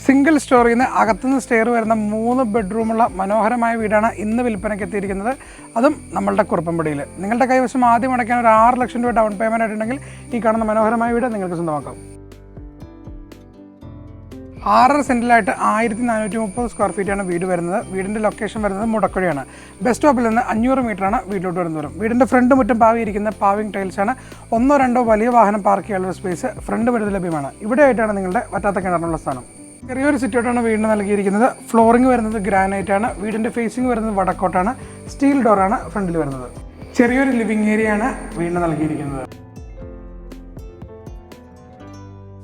Single സ്റ്റോറിയിൽ നിന്ന് അകത്തുനിന്ന് stair വരുന്ന 3 ബെഡ്റൂമുള്ള മനോഹരമായ വീടാണ് ഇന്ന് വിൽപ്പനയ്ക്ക് എത്തിയിരിക്കുന്നത്. അതും നമ്മളുടെ കുറുപ്പമ്പടിയിൽ. നിങ്ങളുടെ കൈവശം ആദ്യം അടയ്ക്കാൻ ഒരു 6 ലക്ഷം രൂപ ഡൗൺ പേയ്മെൻ്റ് ആയിട്ടുണ്ടെങ്കിൽ ഈ കാണുന്ന മനോഹരമായ വീട് നിങ്ങൾക്ക് സ്വന്തമാക്കാം. 6 സെൻറ്റിലായിട്ട് 1430 സ്ക്വയർ ഫീറ്റാണ് വീട് വരുന്നത്. വീടിൻ്റെ ലൊക്കേഷൻ വരുന്നത് മുടക്കുഴയാണ്. ബസ് സ്റ്റോപ്പിൽ നിന്ന് 500 മീറ്ററാണ് വീട്ടിലോട്ട് വരുന്ന ദൂരം. വീടിൻ്റെ ഫ്രണ്ട് മുറ്റം പാവിയിരിക്കുന്ന പാവിംഗ് ടൈൽസാണ്. 1-2 വലിയ വാഹനം പാർക്ക് ചെയ്യാനുള്ള സ്പേസ് ഫ്രണ്ട് വരുന്നത് ലഭ്യമാണ്. ഇവിടെയായിട്ടാണ് നിങ്ങളുടെ വറ്റാത്ത കിണറിനുള്ള സ്ഥാനം. ചെറിയൊരു സിറ്റൗട്ടാണ് വീടിന് നൽകിയിരിക്കുന്നത്. ഫ്ലോറിംഗ് വരുന്നത് ഗ്രാനൈറ്റ് ആണ്. വീടിൻ്റെ ഫേസിംഗ് വരുന്നത് വടക്കോട്ടാണ്. സ്റ്റീൽ ഡോറാണ് ഫ്രണ്ടിൽ വരുന്നത്. ചെറിയൊരു ലിവിംഗ് ഏരിയയാണ് വീടിന് നൽകിയിരിക്കുന്നത്.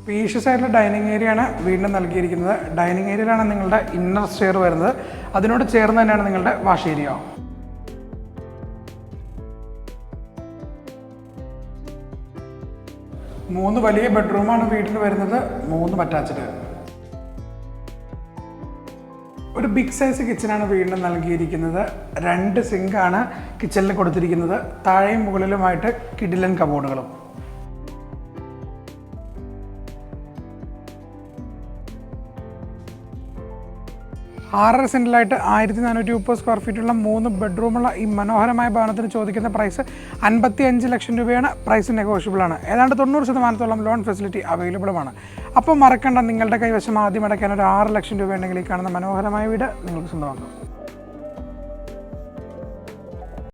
സ്പേഷ്യസ് ആയിട്ടുള്ള ഡൈനിങ് ഏരിയ ആണ് വീടിന് നൽകിയിരിക്കുന്നത്. ഡൈനിങ് ഏരിയയിലാണ് നിങ്ങളുടെ ഇന്നർ സ്റ്റെയർ വരുന്നത്. അതിനോട് ചേർന്ന് തന്നെയാണ് നിങ്ങളുടെ വാഷ് ഏരിയ. മൂന്ന് വലിയ ബെഡ്റൂമാണ് വീടിന് വരുന്നത്. 3 അറ്റാച്ച്ഡ്. ഒരു ബിഗ് സൈസ് കിച്ചനാണ് വീടിന് നൽകിയിരിക്കുന്നത്. 2 സിങ്കാണ് കിച്ചണിൽ കൊടുത്തിരിക്കുന്നത്. താഴെയും മുകളിലുമായിട്ട് കിഡിലൻ കബോർഡുകളും. 6 സെൻറ്റിലായിട്ട് 1430 സ്ക്വയർ ഫീറ്റുള്ള 3 ബെഡ്റൂമുള്ള ഈ മനോഹരമായ ഭവനത്തിന് ചോദിക്കുന്ന പ്രൈസ് 55 ലക്ഷം രൂപയാണ്. പ്രൈസ് നെഗോഷ്യബിൾ ആണ്. ഏതാണ്ട് 90% ലോൺ ഫെസിലിറ്റി അവൈലബിളുമാണ്. അപ്പോൾ മറക്കണ്ട, നിങ്ങളുടെ കൈവശം ആദ്യം അടയ്ക്കാൻ ഒരു 6 ലക്ഷം രൂപ ഉണ്ടെങ്കിൽ ഈ കാണുന്ന മനോഹരമായ വീട് നിങ്ങൾക്ക് സ്വന്തമാക്കാം.